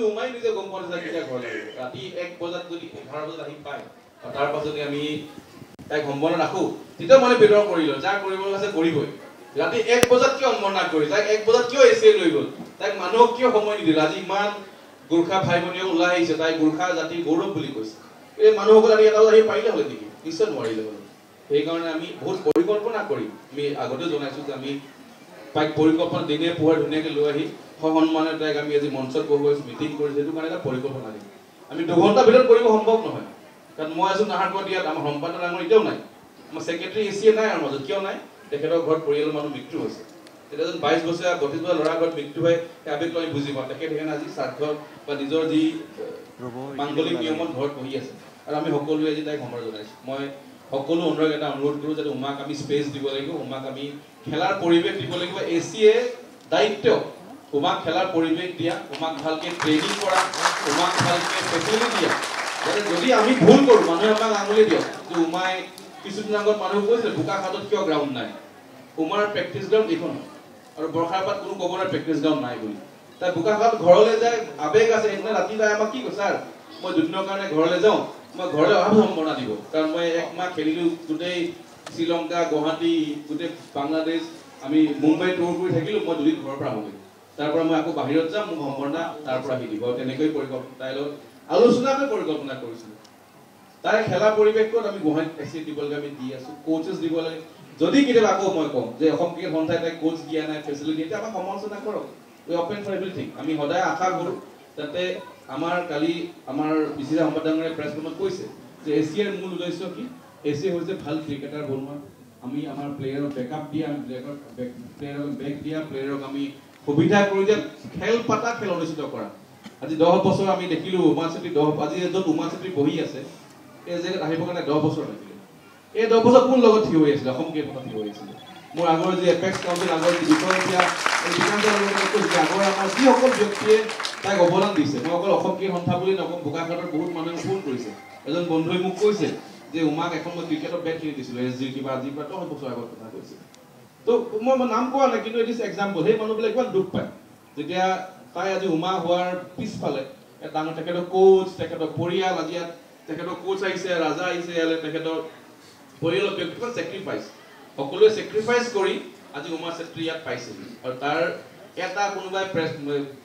উমাই নিজে গম পোৱা নাযায় কেতিয়া ঘৰ লাগিব ৰাতি 1 বজাত যদি 11 বজাত আহি পায় তাৰ পাছতে আমি তাইক সম্বৰ্ণ ৰাখো তেতিয়া মানে বেদৰ কৰিলো যা কৰিব আছে কৰিবই ৰাতি 1 বজাত কিয় সম্বৰ্ণ কৰি তাইক 1 বজাত কিয় এসে লৈ গল তাইক মানুহক কিয় সময় নিদিল আজি ইমান গুৰখা ভাই ভনীয়ে ওলাই আহিছে তাই গুৰখা জাতি গৌৰৱ বুলি কৈছে এই মানুহসকল আমি এটা আহি পাৰিলে হলে নেকি নিশ্চয় নোৱাৰিলে হলে সেই কাৰণে আমি বহুত পৰিকল্পনা কৰি আমি আগতে জনাইছো যে আমি তাইক পৰিকল্পনা দিনে পোহৰ ধুনীয়াকে লৈ আহি সন্মানে তাইক আমি আজি মঞ্চত বহুৱাইছো মিটিং কৰিছো সেইটো কাৰণে এটা পৰিকল্পনা দিম আমি 2 ঘণ্টা ভিতৰত কৰিব সম্ভৱ নহয় কাৰণ মই আছো নাহাৰকত ইয়াত আমাৰ সম্পাদক ডাঙৰ এতিয়াও নাই আমাৰ সেক্ৰেটাৰী এছিয়ে নাই আমাৰ মাজত কিয় নাই তেখেতৰ ঘৰত পৰিয়ালৰ মানুহ মৃত্যু হৈছে তেতিয়া যেন 22 বছৰীয়া 32 বছৰীয়া ল'ৰা ঘৰত মৃত্যু হয় সেই আবেগটো আমি বুজি পাওঁ তেখেত সেইকাৰণে আজি স্বাৰ্থ বা নিজৰ যি মাংগলিক নিয়মত ঘৰত বহি আছে আৰু আমি সকলোৱে আজি তাইক সম্মান জনাইছো মই সকলো অনুৰোধ এটা অনুৰোধ কৰো যাতে উমাক আমি স্পেচ দিব লাগিব উমাক আমি খেলাৰ পৰিৱেশ দিব লাগিব এছিয়ে দায়িত্ব উমাক খেলাৰ পৰিৱেশ দিয়া উমাক ভালকে ট্ৰেনিং কৰা উমাক ভালকে ফেচিলিটি দিয়া যাতে যদি আমি ভুল কৰো মানুহে আমাক আঙুলি দিয়ক যে উমাই কিছুদিন আগত মানুহ কৈছিল বোকাখাটত কিয় গ্ৰাউণ্ড নাই উমাৰ প্ৰেক্টিছ গ্ৰাউণ্ড এইখন আৰু বৰখাৰপাত কোনো ক'ব নাই প্ৰেক্টিছ গ্ৰাউণ্ড নাই বুলি তাই বোকাখাট ঘৰলৈ যায় আবেগ আছে সেইদিনা ৰাতি তাই আমাক কি কৈছে ছাৰ মই দুদিনৰ কাৰণে ঘৰলৈ যাওঁ মই ঘৰলৈ অহা সম্ভাৱনা দিব কাৰণ মই 1 মাহ খেলিলো গোটেই শ্ৰীলংকা গুৱাহাটী গোটেই বাংলাদেশ আমি মুম্বাই টুৰ কৰি থাকিলো মই 2 দিন ঘৰৰ পৰা আহোঁ তাৰ পৰা মই আকৌ বাহিৰত যাম মোক সম্ভাৱনা তাৰ পৰা আহি দিব তেনেকৈ পৰিকল্পনা তাইৰ লগত আলোচনা কৰি পৰিকল্পনা কৰিছিলো তাই খেলা পৰিৱেশত আমি গুৱাহাটীত এসি দিব লাগে আমি দি আছো কোচেছ দিব লাগে যদি কেতিয়াবা আকৌ মই কম যে অসম ক্ৰিকেট সন্থাই তাই কোচ দিয়া নাই ফেচিলিটি এতিয়া আমাক সমালোচনা কৰক উই অপেন ফৰ এভৰিথিং আমি সদায় আশা কৰো যাতে আমাৰ কালি আমাৰ বিচিৰা সম্পাদকৰে প্ৰেছ ৰুমত কৈছে যে এছিয়াৰ মূল উদ্দেশ্য কি এছিয়া হৈছে ভাল ক্ৰিকেটাৰ বনোৱা আমি আমাৰ প্লেয়াৰক বেকআপ দিয়া প্লেয়াৰক বেক দিয়া প্লেয়াৰক আমি সুবিধা কৰি যে খেল পাতা খেল অনুষ্ঠিত কৰা আজি 10 বছৰ আমি দেখিলো উমাচেত্ৰী 10 আজি যত উমাচেত্ৰী বহি আছে এই যে আহিব কাৰণে 10 বছৰ লাগিলে এই 10 বছৰ কোন লগত থিয় হৈ আছিল অসম ক্ৰিকেট কথা থিয় হৈ আছিল মোৰ আগৰ যে এপেক্স কাউন্সিল আগৰ যে বিষয়তিয়া এই বিকাশৰ লগত কৈছে আগৰ আমাৰ যি সকল ব্যক্তিয়ে তাইক অৱদান দিছে মই অকল অসম ক্ৰিকেট সন্থা বুলি নকম বোকাখাটৰ বহুত মানুহে ফোন কৰিছে এজন বন্ধুৱে মোক কৈছে যে উমাক এখন মই ক্ৰিকেটৰ বেট কিনি দিছিলো এছজি কিবা আজি পৰা 10 বছৰ আগৰ কথা কৈছে তো মই নাম কোৱা নাই কিন্তু ইট ইজ এক্সাম্পল সেই মানুহবিলাক ইমান দুখ পায় যেতিয়া তাই আজি উমা হোৱাৰ পিছফালে ডাঙৰ তেখেতৰ কোচ তেখেতৰ পৰিয়াল আজি তেখেতৰ কোচ আহিছে ৰাজা আহিছে ইয়ালে তেখেতৰ পৰিয়ালৰ ব্যক্তিগত চেক্ৰিফাইচ সকলোৱে চেক্ৰিফাইচ কৰি আজি উমা চেত্ৰী ইয়াত পাইছে আৰু তাৰ এটা কোনোবাই প্ৰেছ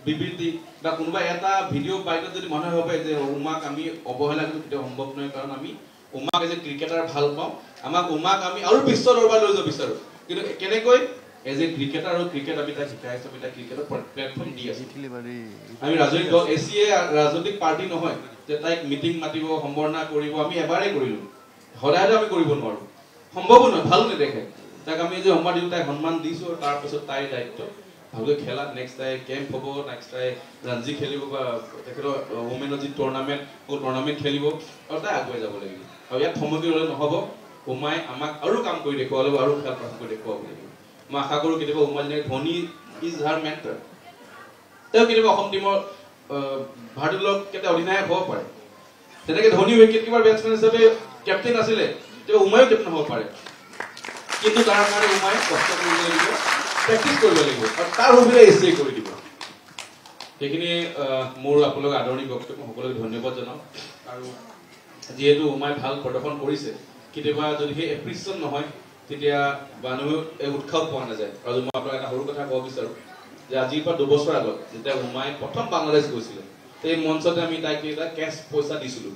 বিবৃতি বা কোনোবাই এটা ভিডিঅ' বাইটত যদি মানুহে ভাবে যে উমাক আমি অৱহেলা কৰিব কেতিয়াও সম্ভৱ নহয় কাৰণ আমি উমাক এজ এ ক্ৰিকেটাৰ ভাল পাওঁ উমাক আমি আৰু বিশ্ব দৰবাৰ লৈ যাব বিচাৰো কিন্তু কেনেকৈ এজ এ ক্ৰিকেটাৰ আৰু ক্ৰিকেট আমি তাক শিকাইছো আমি তাক ক্ৰিকেটৰ প্লেটফৰ্ম দি আছো আমি ৰাজনৈতিক দল এছিয়ে ৰাজনৈতিক পাৰ্টি নহয় যে তাইক মিটিং মাতিব সম্বৰ্ণনা কৰিব আমি এবাৰেই কৰিলো সদায় আমি কৰিব নোৱাৰো সম্ভৱ নহয় ভাল নেদেখে তাক আমি যে সন্মান দিওঁ তাইক সন্মান দিছো আৰু তাৰপিছত তাইৰ দায়িত্ব ভালকৈ খেলা নেক্সট তাই কেম্প হ'ব নেক্সট তাই ৰঞ্জি খেলিব বা তেখেতৰ ওমেনৰ যি টুৰ্ণামেণ্ট খেলিব আৰু তাই আগুৱাই যাব লাগিব আৰু ইয়াত সময় ল'লে নহ'ব উমাই আমাক আৰু কাম কৰি দেখুৱাব লাগিব আৰু খেল প্ৰকাশ কৰি দেখুৱাব লাগিব মই আশা কৰোঁ কেতিয়াবা উমা যেনেকৈ ধোনী ইজ হাৰ মেণ্টৰ তেওঁ কেতিয়াবা অসম টীমৰ ভাৰতীয় দলৰ কেতিয়া অধিনায়ক হ'ব পাৰে তেনেকৈ ধোনী উইকেট কিপাৰ বেটছমেন হিচাপে কেপ্টেইন আছিলে তেওঁ উমায়ো কেপ্টেইন হ'ব পাৰে কিন্তু তাৰ কাৰণে উমাই কষ্ট কৰিব লাগিব প্ৰেক্টিছ কৰিব লাগিব আৰু তাৰ সুবিধা এছিয়ে কৰি দিব সেইখিনি মোৰ আপোনালোক আদৰণি বক্তব্য সকলোকে ধন্যবাদ জনাওঁ আৰু যিহেতু উমাই ভাল প্ৰদৰ্শন কৰিছে কেতিয়াবা যদি সেই এপ্ৰিচিয়েশ্যন নহয় তেতিয়া মানুহে উৎসাহ পোৱা নাযায় আৰু মই আপোনাক এটা সৰু কথা ক'ব বিচাৰোঁ যে আজিৰ পৰা 2 বছৰ আগত যেতিয়া উমাই প্ৰথম বাংলাদেশ গৈছিলে সেই মঞ্চতে আমি তাইক এটা কেছ পইচা দিছিলোঁ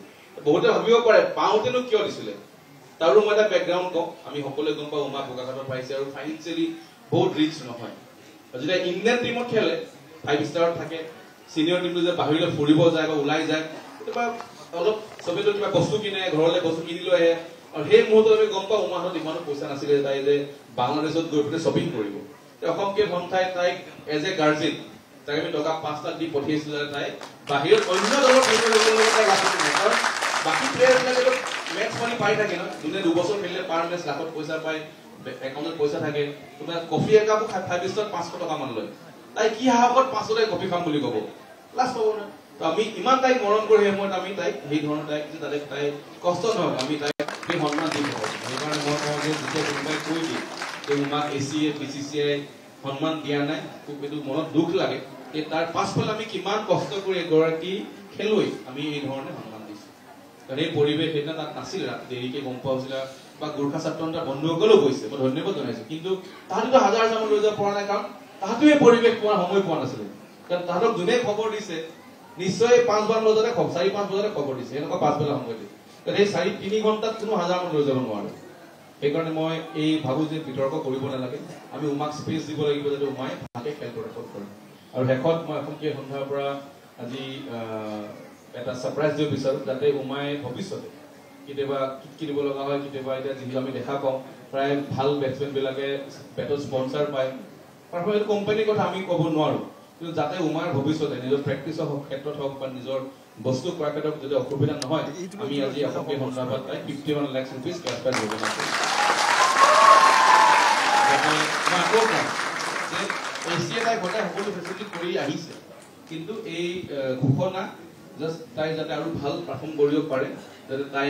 বহুতে ভাবিব পাৰে পাওঁতেনো কিয় দিছিলে তাৰো মই এটা বেকগ্ৰাউণ্ড কওঁ আমি সকলোৱে গম পাওঁ উমা বোকাখাটত পাইছে আৰু ফাইনেন্সিয়েলি বহুত ৰিচ নহয় যেতিয়া ইণ্ডিয়ান টীমত খেলে 5 ষ্টাৰত থাকে চিনিয়ৰ টীমটো যে বাহিৰলৈ ফুৰিব যায় বা ওলাই যায় কেতিয়াবা অলপ চবেতো কিবা বস্তু কিনে ঘৰলৈ বস্তু কিনি লৈ আহে আৰু সেই মুহূৰ্তত আমি গম পাওঁ উমাহত ইমানো পইচা নাছিলে তাই যে বাংলাদেশত গৈ পেলাই শ্বপিং কৰিব অসম ক্ৰিকেট সন্থাই তাইক এজ এ গাৰ্জেন তাইক আমি টকা 5 লাখ দি পঠিয়াইছিলোঁ তাই বাহিৰত অন্য দলৰ কাৰণ বাকী প্লেয়াৰবিলাকে মেটচ মানি পাই থাকে ন যোনে 2 বছৰ খেলিলে পাৰ মেচ লাখত পইচা পায় একাউণ্টত পইচা থাকে তোমাৰ কফি একাপো 5 ষ্টাৰত 500 টকা মান লয় তাই কি সাহসত 500 কফি খাম বুলি ক'ব লাজ পাব নহয় তো আমি ইমান তাইক মৰম কৰি সেই সময়ত আমি তাইক সেই ধৰণৰ তাইক যাতে তাই কষ্ট নহওক আমি তাইক সেই সন্মান দিব সেইকাৰণে মই কওঁ যে যেতিয়া কোনোবাই কৈ দিয়ে যে উমাক এছিয়ে BCCI সন্মান দিয়া নাই খুব এইটো মনত দুখ লাগে তাৰ পাছফালে আমি কিমান কষ্ট কৰি এগৰাকী খেলুৱৈ আমি এই ধৰণে সন্মান দিছো কাৰণ এই পৰিৱেশ সেইদিনা তাত নাছিল ৰাতি দেৰিকে গম পোৱা হৈছিল বা গোৰ্খা ছাত্ৰ সন্থাৰ বন্ধুসকলেও গৈছে মই ধন্যবাদ জনাইছো কিন্তু তাহাঁতেতো হাজাৰ হাজাৰ লৈ যাব পৰা নাই কাৰণ তাহাঁতেও এই পৰিৱেশ পোৱাৰ সময় পোৱা নাছিলে কাৰণ তাহাঁতক যোনে খবৰ দিছে নিশ্চয় 5-5 বজাতে 4-5 বজাতে খবৰ দিছে এনেকুৱা 5 বজা সময় দিছে সেই 4-3 ঘণ্টাত কোনো হাজাৰ মানুহ লৈ যাব নোৱাৰে সেইকাৰণে মই এই ভাবো যে বিতৰ্ক কৰিব নালাগে আমি উমাক স্পেচ দিব লাগিব যাতে উমাই ভালকে খেল প্ৰদৰ্শন কৰে আৰু শেষত মই অসম ক্ৰীড়া সন্থাৰ পৰা আজি এটা সাৰপ্ৰাইজ দিব বিচাৰো যাতে উমাই ভৱিষ্যতে কেতিয়াবা কিনিব লগা হয় কেতিয়াবা এতিয়া যিহেতু আমি দেখা পাওঁ প্ৰায় ভাল বেটছমেন বিলাকে বেটৰ স্পন্সৰ পায় আৰু এই কোম্পানীৰ কথা আমি ক'ব নোৱাৰো কিন্তু যাতে উমাৰ ভৱিষ্যতে নিজৰ প্ৰেক্টিছৰ ক্ষেত্ৰত হওক বা নিজৰ বস্তু ক্ৰয় ক্ষেত্ৰত যদি অসুবিধা নহয় আমি আজি অসম ক্ৰীড়া সন্থাৰ পৰা 51 লাখ ৰুপিজ কেছ প্ৰাইজ যোজনা কৰিছোঁ এছিয়াই ঘটাই সকলো ফেচিলিটি কৰি আহিছে কিন্তু এই ঘোষণা জাষ্ট তাই যাতে আৰু ভাল পাৰফৰ্ম কৰিব পাৰে যাতে তাই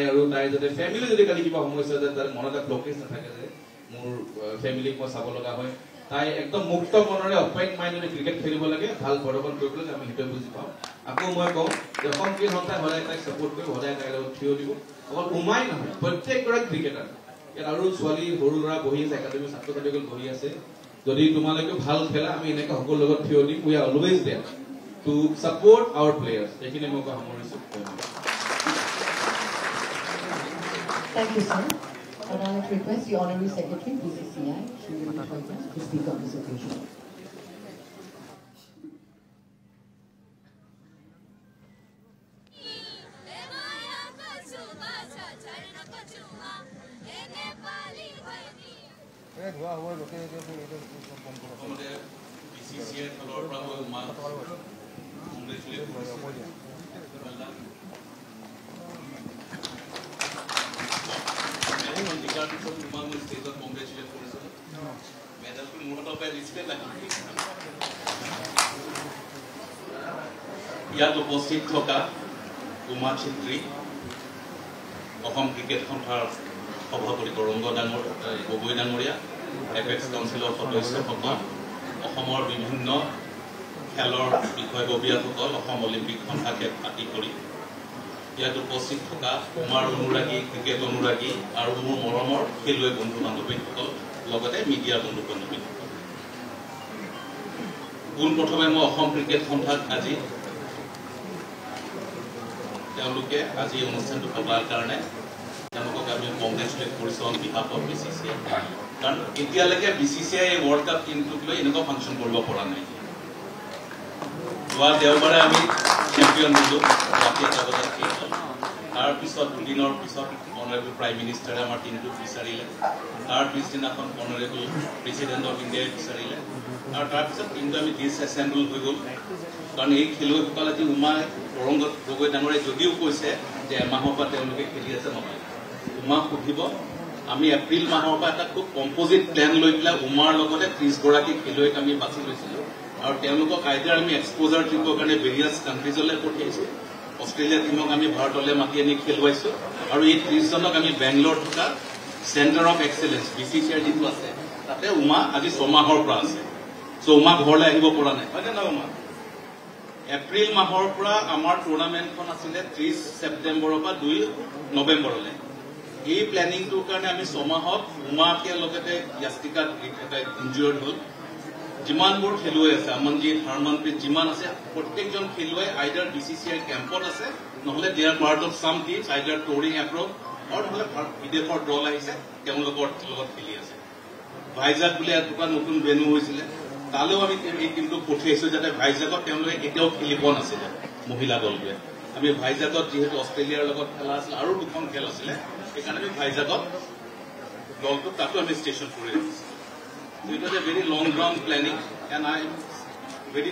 যাতে ফেমিলি যদি কালি কিবা সমস্যা যাতে তাৰ মনত এটা ব্লকেজ নাথাকে যে মোৰ ফেমিলিক মই চাব লগা হয় তাই একদম মুক্ত মনেৰে অপেন মাইণ্ডেৰে ক্ৰিকেট খেলিব লাগে ভাল প্ৰদৰ্শন কৰিবলৈ আমি সেইটো বুজি পাওঁ আকৌ মই কওঁ যে অসম ক্ৰীড়া সন্থাই সদায় তাইক ছাপোৰ্ট কৰিব সদায় তাইৰ লগত থিয় দিব অকল উমাই নহয় প্ৰত্যেকগৰাকী ক্ৰিকেটাৰ ইয়াত আৰু ছোৱালী সৰু ল'ৰা বহি আছে একাডেমি ছাত্ৰ ছাত্ৰীসকল বহি আছে যদি তোমালোকে ভাল খেলা আমি এনেকৈ সকলো লগত থিয় দিম we are always there to support our players এইখিনি মই সামৰিছোঁ Thank you, sir. And I would request the Honorary Secretary, BCCI, Shri Vineet to speak on this occasion. ইয়াত উপস্থিত থকা উমা ছেত্ৰী অসম ক্ৰিকেট সন্থাৰ সভাপতি তৰুংগ গগৈ ডাঙৰীয়া এপেক্স কাউন্সিলৰ সদস্যসকল অসমৰ বিভিন্ন খেলৰ বিষয়ববীয়াসকল অসম অলিম্পিক সন্থাকে আদি কৰি ইয়াত উপস্থিত থকা উমাৰ অনুৰাগী ক্ৰিকেট অনুৰাগী আৰু মোৰ মৰমৰ খেলুৱৈ বন্ধু বান্ধৱীসকল লগতে মিডিয়াৰ বন্ধু বান্ধৱীসকল পোনপ্ৰথমে মই অসম ক্ৰিকেট সন্থাক আজি তেওঁলোকে আজি অনুষ্ঠানটো পতাৰ কাৰণে তেওঁলোকক আমি কংগ্ৰেচুলেট কৰিছোঁ অন বিহাফ অফ BCCI কাৰণ এতিয়ালৈকে BCCI এই ৱৰ্ল্ড কাপ টিমটোক লৈ এনেকুৱা ফাংচন কৰিব পৰা নাই যোৱা দেওবাৰে আমি চেম্পিয়ন দিলোঁ ৰাতি 1 বজাত শেষ হ'ল তাৰপিছত দুদিনৰ পিছত অনাৰেবল প্ৰাইম মিনিষ্টাৰে আমাৰ টিমটোক বিচাৰিলে তাৰ পিছদিনাখন অনাৰেবল প্ৰেচিডেণ্ট অফ ইণ্ডিয়াই বিচাৰিলে আৰু তাৰপিছত টিমটো আমি ডিছএছেম্বল হৈ গ'ল কাৰণ এই খেলুৱৈসকল আজি উমা তৰুংগ গগৈ ডাঙৰীয়াই যদিও কৈছে যে এমাহৰ পৰা তেওঁলোকে খেলি আছে নহয় উমাক সুধিব আমি এপ্ৰিল মাহৰ পৰা এটা খুব কম্পজিট প্লেন লৈ পেলাই উমাৰ লগতে 30গৰাকী খেলুৱৈক আমি বাছি লৈছিলোঁ আৰু তেওঁলোকক আইদাৰ আমি এক্সপ'জাৰ ট্ৰিপৰ কাৰণে ভেৰিয়াছ কাণ্ট্ৰিজলৈ পঠিয়াইছোঁ অষ্ট্ৰেলিয়া টিমক আমি ভাৰতলৈ মাতি আনি খেলুৱাইছোঁ আৰু এই 30জনক আমি বেংগলোৰ থকা চেণ্টাৰ অফ এক্সেলেঞ্চ BCCI যিটো আছে তাতে উমা আজি 6 মাহৰ পৰা আছে চ' উমা ঘৰলৈ আহিব পৰা নাই হয়নে নহয় উমা এপ্ৰিল মাহৰ পৰা আমাৰ টুৰ্ণামেণ্টখন আছিলে 30 ছেপ্টেম্বৰৰ পৰা 2 নৱেম্বৰলৈ এই প্লেনিংটোৰ কাৰণে আমি 6 মাহত উমাকে লগতে য়াষ্টিকা ইনজিয়ৰ্ড হ'ল যিমানবোৰ খেলুৱৈ আছে আমনজিৎ হাৰমনপ্ৰীত যিমান আছে প্ৰত্যেকজন খেলুৱৈ আইদাৰ BCCI কেম্পত আছে নহ'লে দে আৰ পাৰ্ট অফ চাম টিমছ আইদাৰ টুৰিং এপ্ৰ'চ আৰু নহ'লে বিদেশৰ দল আহিছে তেওঁলোকৰ লগত খেলি আছে ভাইজাগ বুলি এটা নতুন ভেনু হৈছিলে তালৈও আমি এই টিমটোক পঠিয়াইছোঁ যাতে ভাইজাগত তেওঁলোকে কেতিয়াও খেলি পোৱা নাছিলে মহিলা দলটোৱে আমি ভাইজাগত যিহেতু অষ্ট্ৰেলিয়াৰ লগত খেলা আছিল আৰু 2খন খেল আছিলে সেইকাৰণে আমি ভাইজাগত দলটোক তাতো আমি ষ্টেচন কৰি ৰাখিছোঁ It was a very long term planning and I am very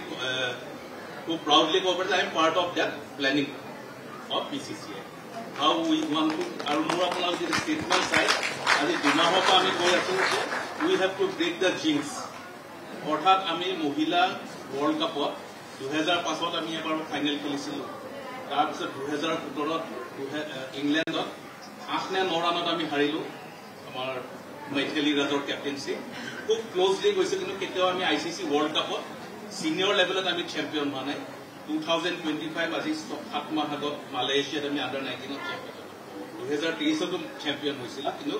proudly covered that I am part of that planning of BCCI. How we want to our more upon the statement side as a Dimahopa আমি কৈ আছো যে we have to break the jinx. অৰ্থাৎ আমি মহিলা world কাপত 2005ত আমি এবাৰ ফাইনেল খেলিছিলোঁ তাৰপিছত 2017ত ইংলেণ্ডত 8 নে 9 ৰানত আমি হাৰিলোঁ আমাৰ मैथिली राजर कैप्टेंसी खूब क्लोजली गई কিন্তু কেতিয়াও আমি ICC वर्ल्ड कपत সিনিয়ৰ লেভেলত আমি চেম্পিয়ন হোৱা নাই 2025 আজি 7 মাহ আগত মালয়েছিয়াত আমি আণ্ডাৰ 19ত চেম্পিয়ন 2023তো চেম্পিয়ন হৈছিল কিন্তু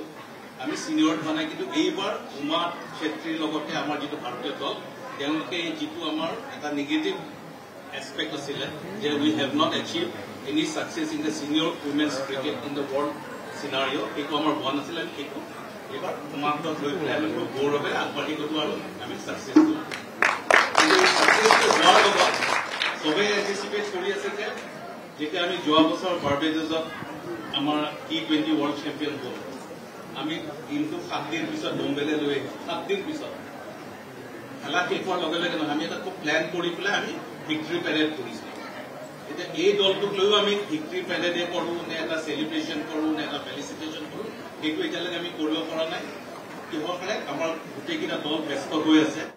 আমি সিনিয়ৰ হোৱা নাই কিন্তু এইবাৰ উমা ক্ষেত্ৰীৰ লগতে আমাৰ যিটো ভাৰতীয় দল তেওঁলোকে যিটো আমাৰ এটা নিগেটিভ এছপেক্ট আছিলে যে we have not achieve any success in the senior women's cricket in the world scenario' সেইটো আমাৰ হোৱা নাছিলে আমি সেইটো এইবাৰ উমাহঁতক লৈ পেলাই আমি গৌৰৱে আগবাঢ়ি গলো আৰু আমি ছাকচেছ হ'লো কিন্তু এই ছাকচেছটো হোৱাৰ লগত চবেই এণ্টিচিপেট কৰি আছে যে যেতিয়া আমি যোৱা বছৰ বাৰ্বেডছত আমাৰ T20 ৱৰ্ল্ড চেম্পিয়ন হ'ল আমি দিনটো 7 দিন পিছত বম্বেলৈ লৈ আহিছোঁ 7 দিন পিছত খেলা শেষ হোৱাৰ লগে লগে নহয় আমি এটা খুব প্লেন কৰি পেলাই আমি ভিক্টৰী পেৰেড কৰিছিলোঁ এতিয়া এই দলটোক লৈও আমি ভিক্টৰী পেৰেডে কৰোঁ নে এটা চেলিব্ৰেশ্যন কৰোঁ নে এটা ফেলিচিটেশ্যন কৰোঁ সেইটো এতিয়ালৈকে আমি কৰিব পৰা নাই কিহৰ কাৰণে আমাৰ গোটেইকেইটা দল ব্যস্ত হৈ আছে